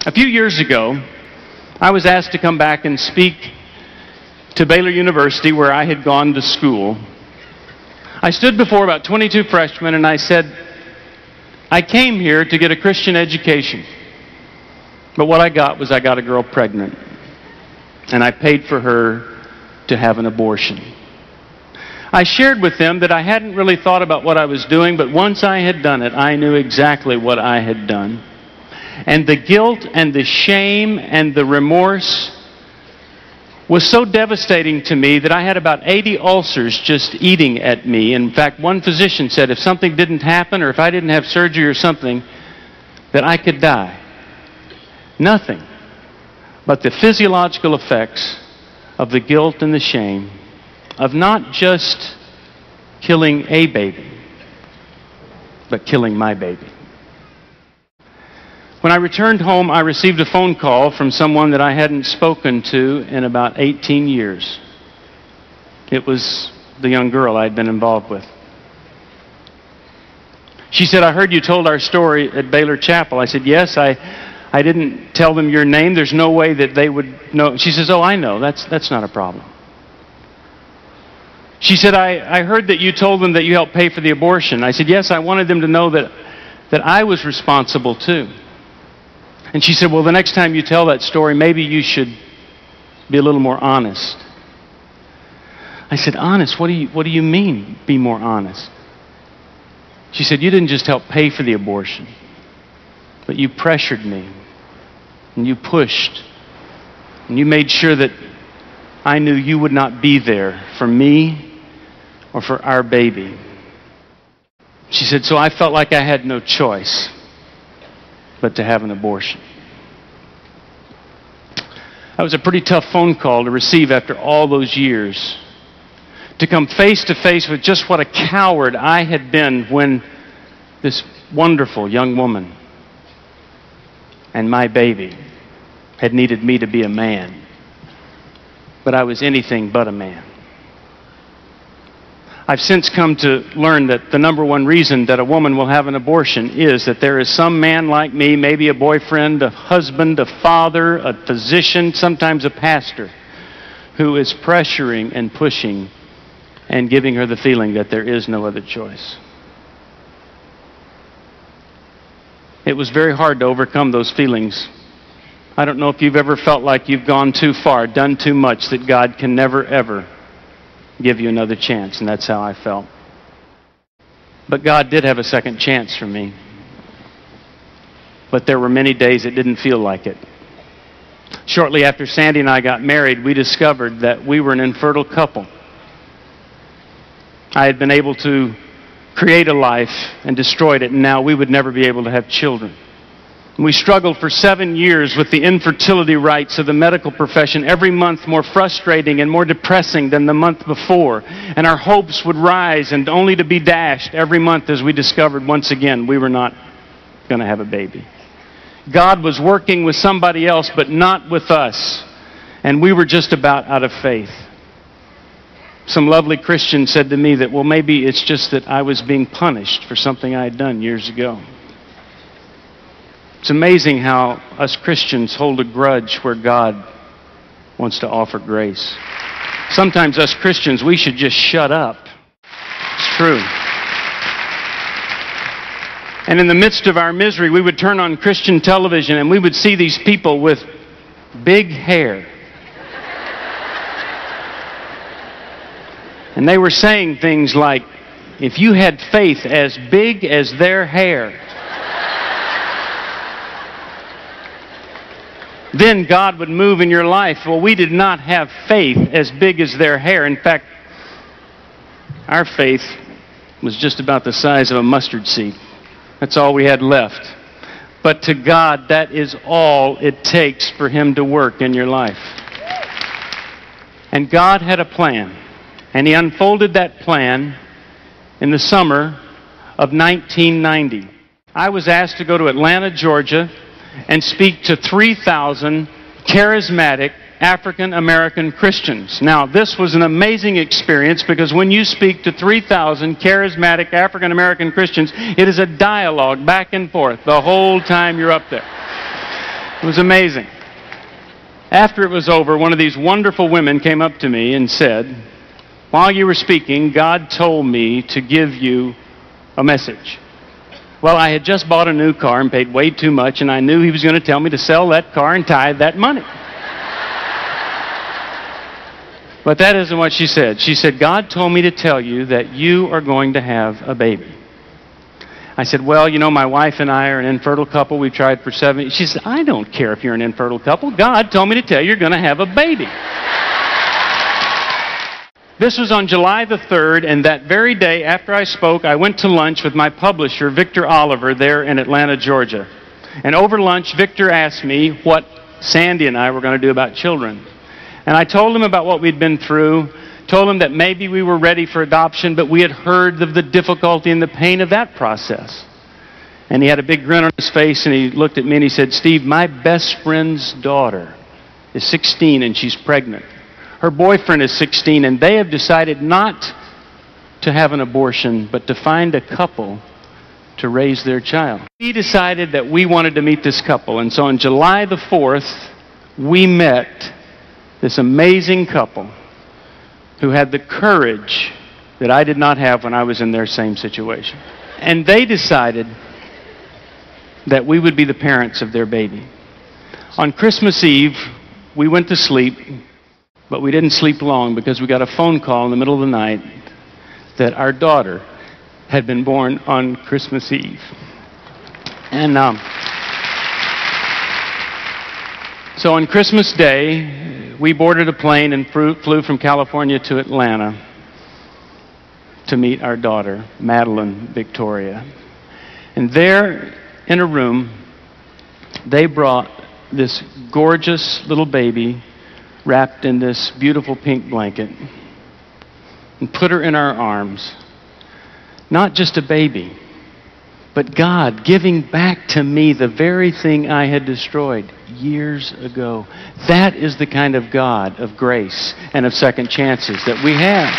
A few years ago, I was asked to come back and speak to Baylor University, where I had gone to school. I stood before about 22 freshmen and I said, I came here to get a Christian education. But what I got was I got a girl pregnant. And I paid for her to have an abortion. I shared with them that I hadn't really thought about what I was doing, but once I had done it, I knew exactly what I had done. And the guilt and the shame and the remorse was so devastating to me that I had about 80 ulcers just eating at me. In fact, one physician said if something didn't happen or if I didn't have surgery or something, that I could die. Nothing but the physiological effects of the guilt and the shame of not just killing a baby, but killing my baby. When I returned home, I received a phone call from someone that I hadn't spoken to in about 18 years. It was the young girl I'd been involved with. She said, I heard you told our story at Baylor Chapel. I said, yes, I didn't tell them your name. There's no way that they would know. She says, oh, I know. That's not a problem. She said, I heard that you told them that you helped pay for the abortion. I said, yes, I wanted them to know that I was responsible too. And she said, well, the next time you tell that story, maybe you should be a little more honest. I said, honest? What do you mean, be more honest? She said, you didn't just help pay for the abortion, but you pressured me, and you pushed, and you made sure that I knew you would not be there for me or for our baby. She said, so I felt like I had no choice but to have an abortion. That was a pretty tough phone call to receive after all those years. To come face to face with just what a coward I had been when this wonderful young woman and my baby had needed me to be a man. But I was anything but a man. I've since come to learn that the number one reason that a woman will have an abortion is that there is some man like me, maybe a boyfriend, a husband, a father, a physician, sometimes a pastor, who is pressuring and pushing and giving her the feeling that there is no other choice. It was very hard to overcome those feelings. I don't know if you've ever felt like you've gone too far, done too much, that God can never, ever give you another chance, and that's how I felt. But God did have a second chance for me. But there were many days it didn't feel like it. Shortly after Sandy and I got married, we discovered that we were an infertile couple. I had been able to create a life and destroyed it, and now we would never be able to have children. We struggled for 7 years with the infertility rites of the medical profession, every month more frustrating and more depressing than the month before. And our hopes would rise, and only to be dashed every month as we discovered once again we were not going to have a baby. God was working with somebody else, but not with us. And we were just about out of faith. Some lovely Christian said to me that, well, maybe it's just that I was being punished for something I had done years ago. It's amazing how us Christians hold a grudge where God wants to offer grace. Sometimes us Christians, we should just shut up. It's true. And in the midst of our misery, we would turn on Christian television and we would see these people with big hair. And they were saying things like, if you had faith as big as their hair, then God would move in your life. Well, we did not have faith as big as their hair. In fact, our faith was just about the size of a mustard seed. That's all we had left. But to God, that is all it takes for Him to work in your life. And God had a plan. And He unfolded that plan in the summer of 1990. I was asked to go to Atlanta, Georgia, and speak to 3,000 charismatic African American Christians. Now, this was an amazing experience because when you speak to 3,000 charismatic African American Christians, it is a dialogue back and forth the whole time you're up there. It was amazing. After it was over, one of these wonderful women came up to me and said, "While you were speaking, God told me to give you a message." Well, I had just bought a new car and paid way too much, and I knew he was going to tell me to sell that car and tithe that money. But that isn't what she said. She said, "God told me to tell you that you are going to have a baby." I said, "Well, you know, my wife and I are an infertile couple. We've tried for 7 years." She said, "I don't care if you're an infertile couple. God told me to tell you you're going to have a baby." This was on July the 3rd, and that very day after I spoke, I went to lunch with my publisher, Victor Oliver, there in Atlanta, Georgia. And over lunch, Victor asked me what Sandy and I were going to do about children. And I told him about what we'd been through, told him that maybe we were ready for adoption, but we had heard of the difficulty and the pain of that process. And he had a big grin on his face, and he looked at me and he said, "Steve, my best friend's daughter is 16 and she's pregnant. Her boyfriend is 16, and they have decided not to have an abortion, but to find a couple to raise their child." We decided that we wanted to meet this couple, and so on July the 4th, we met this amazing couple who had the courage that I did not have when I was in their same situation. And they decided that we would be the parents of their baby. On Christmas Eve, we went to sleep, but we didn't sleep long because we got a phone call in the middle of the night that our daughter had been born on Christmas Eve. And so on Christmas Day, we boarded a plane and flew from California to Atlanta to meet our daughter, Madeline Victoria. And there in a room, they brought this gorgeous little baby wrapped in this beautiful pink blanket and put her in our arms. Not just a baby, but God giving back to me the very thing I had destroyed years ago. That is the kind of God of grace and of second chances that we have.